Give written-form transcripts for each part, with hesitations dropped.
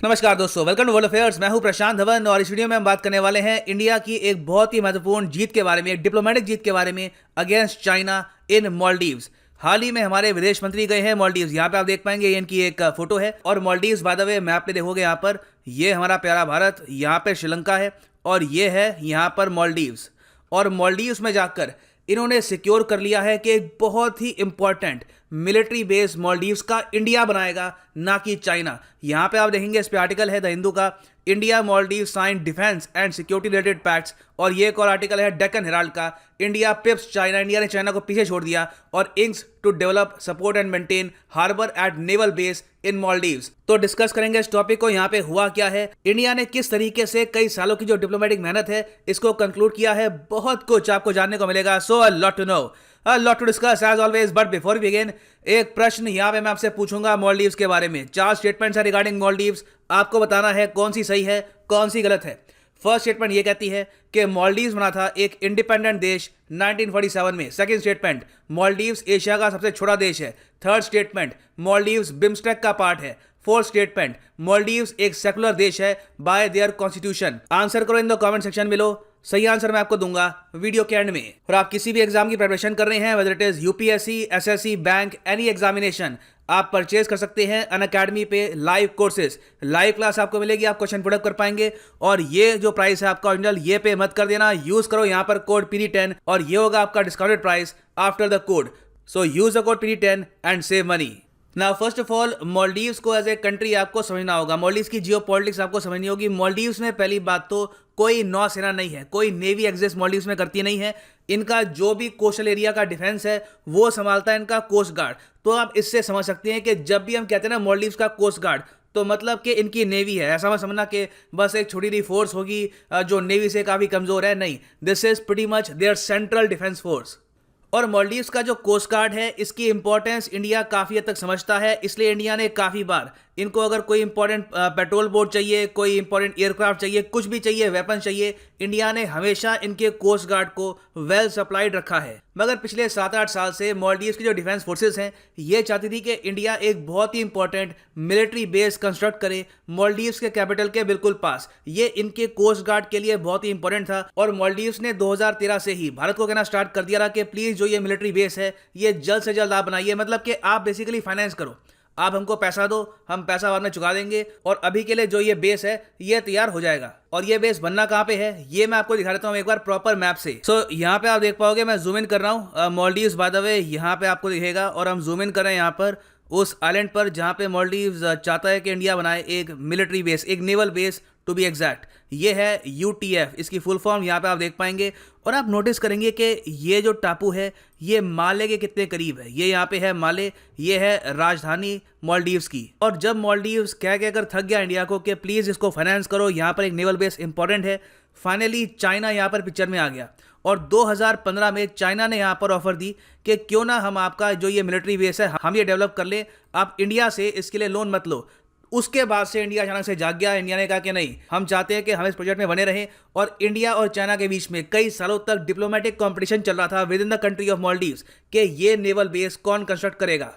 नमस्कार दोस्तों, welcome to world affairs. मैं हूं प्रशांत धवन और इस वीडियो में हम बात करने वाले हैं इंडिया की एक बहुत ही महत्वपूर्ण जीत के बारे में, एक डिप्लोमेटिक जीत के बारे में अगेंस्ट चाइना इन मालदीव्स। हाल ही में हमारे विदेश मंत्री गए हैं मालदीव्स। यहाँ पे आप देख पाएंगे, ये इनकी एक फोटो है और Maldives by the way map पे देखोगे यहाँ पर ये हमारा प्यारा भारत, यहाँ पे श्रीलंका है और ये है यहाँ पर मालदीव्स। और मालदीव्स में जाकर इन्होंने सिक्योर कर लिया है कि एक बहुत ही इंपॉर्टेंट मिलिट्री बेस मालदीव्स का इंडिया बनाएगा, ना कि चाइना। यहां पे आप देखेंगे, इस पे आर्टिकल है द हिंदू का, India Maldives sign defence and security related pacts. और ये एक और आर्टिकल है डेक्कन हेराल्ड का, इंडिया पिप्स चाइना, इंडिया ने चाइना को पीछे छोड़ दिया और inks to develop support and maintain harbour at naval base in Maldives. तो डिस्कस करेंगे इस टॉपिक को। यहाँ पे हुआ क्या है, इंडिया ने किस तरीके से कई सालों की जो डिप्लोमेटिक मेहनत है इसको कंक्लूड किया है, बहुत कुछ आपको जानने को मिलेगा। So a lot to know, a lot to discuss as always, but before we begin, एक प्रश्न यहाँ पे मैं आपसे पूछूंगा मालदीव्स के बारे में। 4 स्टेटमेंट्स है रिगार्डिंग मालदीव्स, आपको बताना है कौन सी सही है कौन सी गलत है। फर्स्ट स्टेटमेंट ये कहती है कि मालदीव्स बना था एक इंडिपेंडेंट देश 1947 में। सेकंड स्टेटमेंट, मालदीव्स एशिया का सबसे छोटा देश है। थर्ड स्टेटमेंट, मालदीव्स बिम्स्टेक का पार्ट है। फोर्थ स्टेटमेंट, मालदीव्स एक सेकुलर देश है बाय देयर कॉन्स्टिट्यूशन। आंसर करो in the comment section below. सही आंसर मैं आपको दूंगा वीडियो के एंड में। और आप किसी भी एग्जाम की प्रिपरेशन कर रहे हैं, whether it is UPSC, SSC, bank, any examination, आप परचेज कर सकते हैं अनअकैडमी पे लाइव कोर्सेज। लाइव क्लास आपको मिलेगी, आप क्वेश्चन पुट अप कर पाएंगे। और ये जो प्राइस है आपका ओरिजिनल, ये पे मत कर देना, यूज करो यहाँ पर कोड PD10 और ये होगा आपका discounted price after the code. So use the code PD10 and save money. Now first of all, Maldives को एज ए कंट्री आपको समझना होगा, मालदीव्स की जियो पॉलिटिक्स आपको समझनी होगी। मालदीव्स में पहली बात तो कोई नौसेना नहीं है, कोई नेवी एग्जिस्ट मालदीव्स में करती नहीं है। इनका जो भी कोस्टल एरिया का डिफेंस है वो संभालता है इनका कोस्ट गार्ड। तो आप इससे समझ सकते हैं कि जब भी हम कहते हैं ना मालदीव्स का कोस्ट गार्ड, तो मतलब कि इनकी नेवी है। ऐसा मत समझना कि बस एक छोटी सी फोर्स होगी जो नेवी से काफ़ी कमज़ोर है, नहीं, this is pretty much their central defence force. और मालदीव्स का जो कोस्ट गार्ड है इसकी इंपॉर्टेंस इंडिया काफ़ी हद तक समझता है, इसलिए इंडिया ने काफ़ी बार इनको अगर कोई इंपॉर्टेंट पेट्रोल बोट चाहिए, कोई इंपॉर्टेंट एयरक्राफ्ट चाहिए, कुछ भी चाहिए, वेपन चाहिए, इंडिया ने हमेशा इनके कोस्ट गार्ड को वेल सप्लाइड रखा है। मगर पिछले 7-8 साल से मालदीव्स की जो डिफेंस फोर्सेस हैं ये चाहती थी कि इंडिया एक बहुत ही इंपॉर्टेंट मिलिट्री बेस कंस्ट्रक्ट करे मालदीव्स के कैपिटल के बिल्कुल पास। ये इनके कोस्ट गार्ड के लिए बहुत ही इंपॉर्टेंट था और मालदीव्स ने 2013 से ही भारत को कहना स्टार्ट कर दिया था कि प्लीज जो ये मिलिट्री बेस है ये जल्द से जल्द आप बनाइए। मतलब कि आप बेसिकली फाइनेंस करो, आप हमको पैसा दो, हम पैसा बाद में चुका देंगे और अभी के लिए जो ये बेस है ये तैयार हो जाएगा। और ये बेस बनना कहाँ पे है ये मैं आपको दिखा देता हूँ एक बार प्रॉपर मैप से। सो यहाँ पे आप देख पाओगे, मैं जूम इन कर रहा हूँ, मालदीव्स बाय द वे यहाँ पे आपको दिखेगा। और हम जूम इन कर रहे हैं यहाँ पर उस आइलैंड पर जहाँ पे मालदीव्स चाहता है कि इंडिया बनाए एक मिलिट्री बेस, एक naval base to be exact. ये है UTF, इसकी फुल फॉर्म यहाँ पे आप देख पाएंगे। और आप नोटिस करेंगे कि ये जो टापू है ये माले के कितने करीब है। ये यहाँ पे है माले, ये है राजधानी मालदीव्स की। और जब मालदीव्स कह कर थक गया इंडिया को कि प्लीज़ इसको फाइनेंस करो, यहाँ पर एक नेवल बेस इंपॉर्टेंट है, फाइनली चाइना यहाँ पर पिक्चर में आ गया। और 2015 में चाइना ने यहाँ पर ऑफर दी कि क्यों ना हम आपका जो ये मिलिट्री बेस है हम ये डेवलप कर लें, आप इंडिया से इसके लिए लोन मत लो। उसके बाद से इंडिया अचानक से जाग गया। इंडिया ने कहा कि नहीं, हम चाहते हैं कि हम इस प्रोजेक्ट में बने रहें। और इंडिया और चाइना के बीच में कई सालों तक डिप्लोमेटिक कंपटीशन चल रहा था with in the country of Maldives कि ये नेवल बेस कौन कंस्ट्रक्ट करेगा।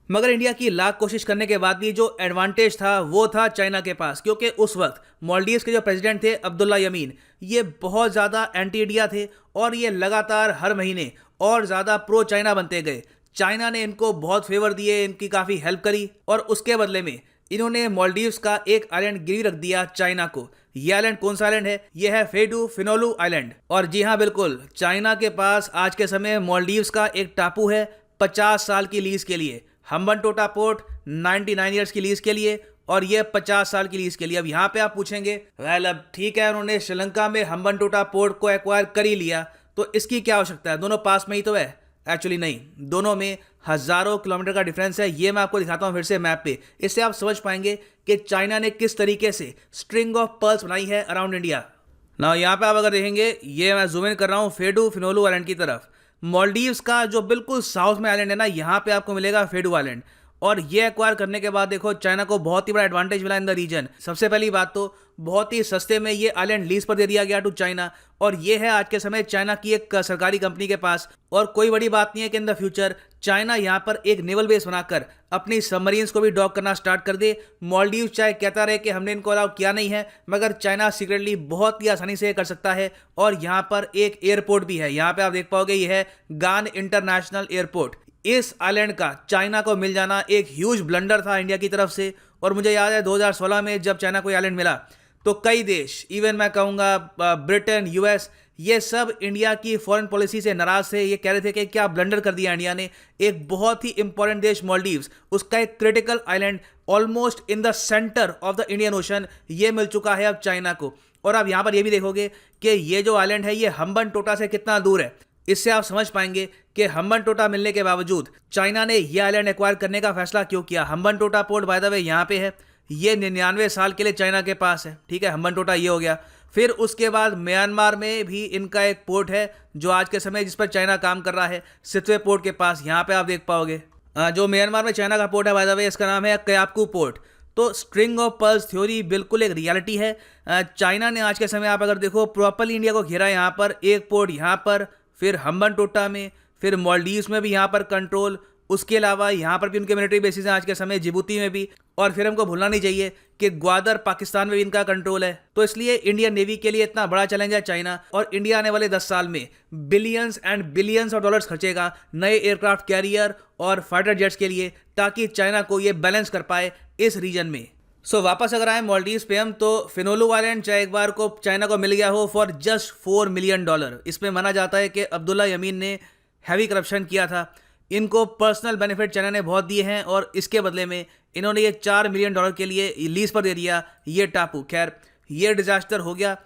मगर इंडिया की लाख कोशिश करने के बाद भी जो एडवांटेज था वो था चाइना के पास, क्योंकि उस वक्त मालदीव्स के जो प्रेसिडेंट थे अब्दुल्ला यमीन, ये बहुत ज़्यादा एंटी इंडिया थे और ये लगातार हर महीने और ज़्यादा प्रो चाइना बनते गए। चाइना ने इनको बहुत फेवर दिए, इनकी काफ़ी हेल्प करी और उसके बदले में इन्होंने मालदीव्स का एक आइलैंड गिरवी रख दिया चाइना को। ये आइलैंड कौन सा आइलैंड है? ये है फेडू फिनोलू आइलैंड। और जी हाँ बिल्कुल, चाइना के पास आज के समय मालदीव्स का एक टापू है 50 साल की लीज के लिए। हम्बनटोटा पोर्ट 99 ईयर्स की लीज के लिए और ये 50 साल की लीज के लिए। अब यहाँ पे आप पूछेंगे वेल अब ठीक है, उन्होंने श्रीलंका में हम्बनटोटा पोर्ट को एक्वायर कर ही लिया तो इसकी क्या आवश्यकता है, दोनों पास में ही तो है। एक्चुअली नहीं, दोनों में हजारों किलोमीटर का डिफरेंस है। ये मैं आपको दिखाता हूँ फिर से मैप पे, इससे आप समझ पाएंगे कि चाइना ने किस तरीके से स्ट्रिंग ऑफ पर्ल्स बनाई है अराउंड इंडिया। ना यहाँ पे आप अगर देखेंगे, ये मैं जूम इन कर रहा हूँ फेडू फिनोलू आइलैंड की तरफ। मालदीव्स का जो बिल्कुल साउथ में आइलैंड है ना, यहाँ पे आपको मिलेगा फेडू आइलैंड। और ये एक्वायर करने के बाद देखो चाइना को बहुत ही बड़ा एडवांटेज मिला इन द रीजन। सबसे पहली बात तो बहुत ही सस्ते में ये आइलैंड लीज पर दे दिया गया टू चाइना, और ये है आज के समय चाइना की एक सरकारी कंपनी के पास। और कोई बड़ी बात नहीं है कि इन द फ्यूचर चाइना यहाँ पर एक नेवल बेस बनाकर अपनी सबमरीन्स को भी डॉक करना स्टार्ट कर दे। मालदीव चाहे कहता रहे कि हमने इनको अलाउ किया नहीं है, मगर चाइना सीक्रेटली बहुत ही आसानी से कर सकता है। और यहाँ पर एक एयरपोर्ट भी है, यहाँ पे आप देख पाओगे ये है गान इंटरनेशनल एयरपोर्ट। इस आइलैंड का चाइना को मिल जाना एक ह्यूज ब्लंडर था इंडिया की तरफ से। और मुझे याद है 2016 में जब चाइना को आइलैंड मिला तो कई देश, इवन मैं कहूँगा ब्रिटेन, यूएस, ये सब इंडिया की फॉरेन पॉलिसी से नाराज थे। ये कह रहे थे कि क्या ब्लंडर कर दिया इंडिया ने। एक बहुत ही इंपॉर्टेंट देश मालदीव्स, उसका एक critical island almost in the centre of the Indian ocean, ये मिल चुका है अब चाइना को। और आप यहाँ पर ये भी देखोगे कि ये जो आइलैंड है ये हम्बनटोटा से कितना दूर है। इससे आप समझ पाएंगे कि हम्बनटोटा मिलने के बावजूद चाइना ने यह आइलैंड एक्वायर करने का फैसला क्यों किया। Hambantota port by the way यहाँ पे है, ये 99 साल के लिए चाइना के पास है, ठीक है। हम्बनटोटा ये हो गया। फिर उसके बाद म्यांमार में भी इनका एक पोर्ट है जो आज के समय जिस पर चाइना काम कर रहा है, सितवे पोर्ट के पास। यहाँ पे आप देख पाओगे जो म्यांमार में चाइना का पोर्ट है बाय द वे, इसका नाम है कयापकू पोर्ट। तो स्ट्रिंग ऑफ पर्ल्स थ्योरी बिल्कुल एक रियलिटी है। चाइना ने आज के समय आप अगर देखो प्रॉपरली इंडिया को घेरा। यहाँ पर एक पोर्ट यहाँ पर, फिर हम्बनटोटा में, फिर मालदीव्स में भी यहाँ पर कंट्रोल। उसके अलावा यहाँ पर भी उनके मिलिट्री बेसिस हैं आज के समय, जिबूती में भी। और फिर हमको भूलना नहीं चाहिए कि ग्वादर पाकिस्तान में भी इनका कंट्रोल है। तो इसलिए इंडियन नेवी के लिए इतना बड़ा चैलेंज है चाइना। और इंडिया आने वाले 10 साल में billions and billions of dollars खर्चेगा नए एयरक्राफ्ट कैरियर और फाइटर जेट्स के लिए, ताकि चाइना को ये बैलेंस कर पाए इस रीजन में। वापस अगर आए मालदीव्स पे हम, तो फिनोलू आइलैंड चाहे एक बार को चाइना को मिल गया हो फॉर जस्ट $4 मिलियन। इसमें माना जाता है कि अब्दुल्ला यमीन ने हैवी करप्शन किया था। इनको पर्सनल बेनिफिट चाइना ने बहुत दिए हैं और इसके बदले में इन्होंने ये $4 मिलियन के लिए लीज पर दे दिया ये टापू। खैर ये डिजास्टर हो गया।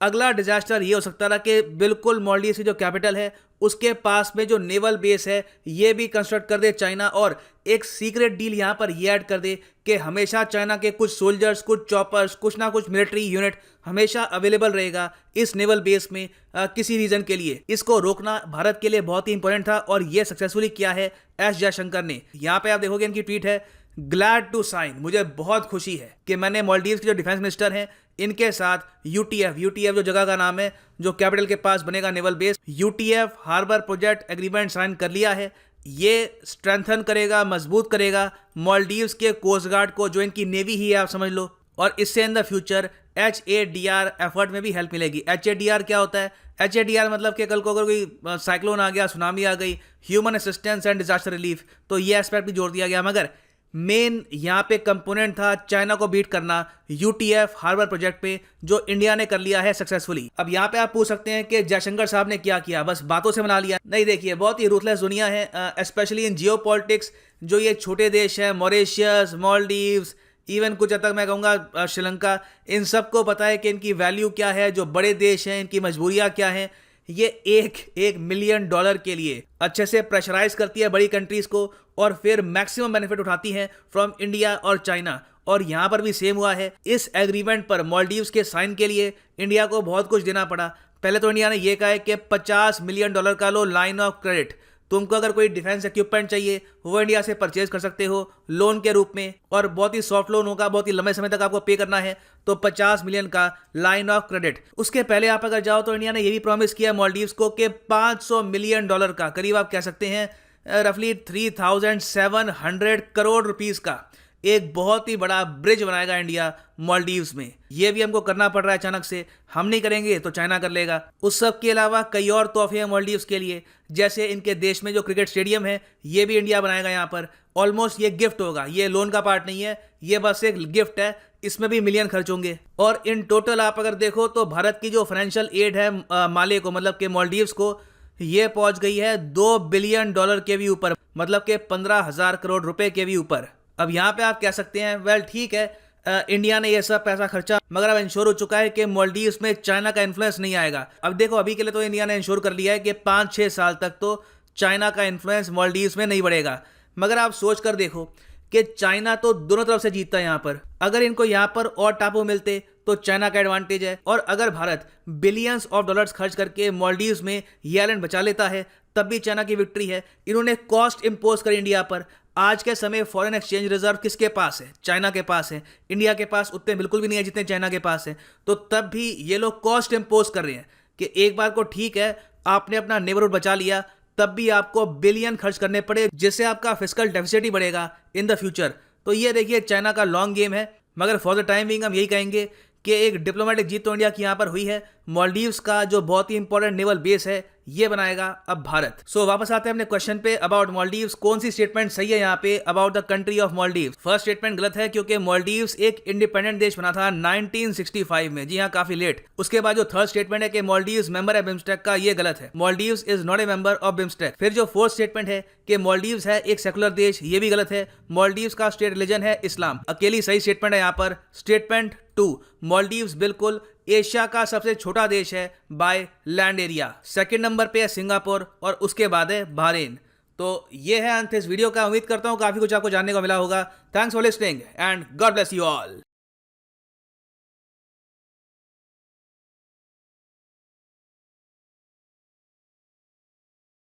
अगला डिजास्टर ये हो सकता था कि बिल्कुल मालदीव्स की जो कैपिटल है उसके पास में जो नेवल बेस है ये भी कंस्ट्रक्ट कर दे चाइना, और एक सीक्रेट डील यहाँ पर ये ऐड कर दे कि हमेशा चाइना के कुछ सोल्जर्स, कुछ चॉपर्स, कुछ ना कुछ मिलिट्री यूनिट हमेशा अवेलेबल रहेगा इस नेवल बेस में किसी रीजन के लिए। इसको रोकना भारत के लिए बहुत ही इंपॉर्टेंट था और ये सक्सेसफुली किया है एस जयशंकर ने। यहाँ पे आप देखोगे इनकी ट्वीट है, ग्लैड टू साइन, मुझे बहुत खुशी है कि मैंने मालदीव्स के जो डिफेंस मिनिस्टर हैं इनके साथ यूटीएफ जो जगह का नाम है, जो कैपिटल के पास बनेगा naval base, UTF harbour project agreement sign कर लिया है। ये स्ट्रेंथन करेगा, मजबूत करेगा मालदीव्स के कोस्ट गार्ड को, जो इनकी नेवी ही है आप समझ लो। और इससे in the future HADR effort में भी हेल्प मिलेगी। HADR क्या होता है? HADR मतलब कि कल को अगर कोई साइक्लोन आ गया, सुनामी आ गई, human assistance and disaster relief, तो ये एस्पेक्ट भी जोड़ दिया गया। मगर मेन यहाँ पे कंपोनेंट था चाइना को बीट करना यूटीएफ हार्बर प्रोजेक्ट पे, जो इंडिया ने कर लिया है सक्सेसफुली। अब यहाँ पे आप पूछ सकते हैं कि जयशंकर साहब ने क्या किया, बस बातों से मना लिया? नहीं, देखिए बहुत ही रूथलेस दुनिया है, स्पेशली इन जियो पॉलिटिक्स। जो ये छोटे देश हैं, मॉरिशस, मालदीव्स, इवन कुछ हद तक मैं कहूँगा श्रीलंका, इन सबको पता है कि इनकी वैल्यू क्या है। जो बड़े देश हैं इनकी मजबूरियाँ क्या हैं। ये $1 मिलियन के लिए अच्छे से प्रेशराइज करती है बड़ी कंट्रीज को, और फिर मैक्सिमम बेनिफिट उठाती हैं फ्रॉम इंडिया और चाइना। और यहाँ पर भी सेम हुआ है। इस एग्रीमेंट पर मालदीव्स के साइन के लिए इंडिया को बहुत कुछ देना पड़ा। पहले तो इंडिया ने यह कहा है कि $50 मिलियन का लो लाइन ऑफ क्रेडिट, तुमको अगर कोई डिफेंस इक्विपमेंट चाहिए वो इंडिया से परचेज कर सकते हो लोन के रूप में, और बहुत ही सॉफ्ट लोन होगा, बहुत ही लंबे समय तक आपको पे करना है, तो 50 मिलियन का लाइन ऑफ क्रेडिट। उसके पहले आप अगर जाओ तो इंडिया ने ये भी प्रॉमिस किया मालदीव्स को कि $500 मिलियन का, करीब आप कह सकते हैं रफली 3700 करोड़ रुपीस का एक बहुत ही बड़ा ब्रिज बनाएगा इंडिया मालदीव्स में। ये भी हमको करना पड़ रहा है अचानक से, हम नहीं करेंगे तो चाइना कर लेगा। उस सब के अलावा कई और तोहफे हैं मालदीव्स के लिए, जैसे इनके देश में जो क्रिकेट स्टेडियम है ये भी इंडिया बनाएगा यहाँ पर। ऑलमोस्ट ये गिफ्ट होगा, ये लोन का पार्ट नहीं है, ये बस एक गिफ्ट है, इसमें भी मिलियन खर्च होंगे। और इन टोटल आप अगर देखो तो भारत की जो फाइनेंशियल एड है माले को, मतलब कि मालदीव्स को, ये पहुंच गई है $2 बिलियन के भी ऊपर, मतलब कि 15,000 करोड़ रुपए के भी ऊपर। अब यहाँ पे आप कह सकते हैं वेल ठीक है, इंडिया ने ये सब पैसा खर्चा, मगर अब इंश्योर हो चुका है कि मालदीव्स में चाइना का इन्फ्लुएंस नहीं आएगा। अब देखो अभी के लिए तो इंडिया ने इंश्योर कर लिया है कि 5-6 साल तक तो चाइना का इन्फ्लुएंस मालदीव्स में नहीं बढ़ेगा। मगर आप सोच कर देखो कि चाइना तो दोनों तरफ से जीतता है यहाँ पर। अगर इनको यहाँ पर और टापू मिलते तो चाइना का एडवांटेज है, और अगर भारत बिलियंस ऑफ डॉलर्स खर्च करके मालदीव्स में ये आइलैंड बचा लेता है तब भी चाइना की विक्ट्री है। इन्होंने कॉस्ट इंपोज कर इंडिया पर, आज के समय फॉरेन एक्सचेंज रिजर्व किसके पास है? चाइना के पास है। इंडिया के पास उतने बिल्कुल भी नहीं है जितने चाइना के पास है। तो तब भी ये लोग कॉस्ट इम्पोज कर रहे हैं कि एक बार को ठीक है आपने अपना नेबरहुड बचा लिया, तब भी आपको बिलियन खर्च करने पड़े, जिससे आपका फिस्कल डेफिसिट ही बढ़ेगा इन द फ्यूचर। तो ये देखिए चाइना का लॉन्ग गेम है, मगर फॉर द टाइम बिंग हम यही कहेंगे कि एक डिप्लोमेटिक जीत तो इंडिया की यहाँ पर हुई है। मालदीव्स का जो बहुत ही इंपॉर्टेंट नेवल बेस है ये बनाएगा अब भारत। सो वापस आते हैं अपने क्वेश्चन पे अबाउट मालदीव्स। कौन सी स्टेटमेंट सही है यहाँ पे about the country of Maldives? First statement गलत है क्योंकि मालदीव्स एक इंडिपेंडेंट देश बना था 1965 में, जी हाँ काफी लेट। उसके बाद जो थर्ड स्टेटमेंट है कि मालदीव्स मेंबर है बिम्स्टेक का, ये गलत है। Maldives is not a member of BIMSTEC. फिर जो फोर्थ स्टेटमेंट है कि मालदीव्स है एक सेकुलर देश, ये भी गलत है। मालदीव्स का स्टेट रिलीजन है इस्लाम। अकेली सही स्टेटमेंट है यहाँ पर स्टेटमेंट 2। मालदीव्स बिल्कुल एशिया का सबसे छोटा देश है by land area. Second number पे है सिंगापुर और उसके बाद है बहरीन। तो ये है अंत इस वीडियो का। उम्मीद करता हूँ काफी कुछ आपको जानने को मिला होगा। Thanks for listening and God bless you all.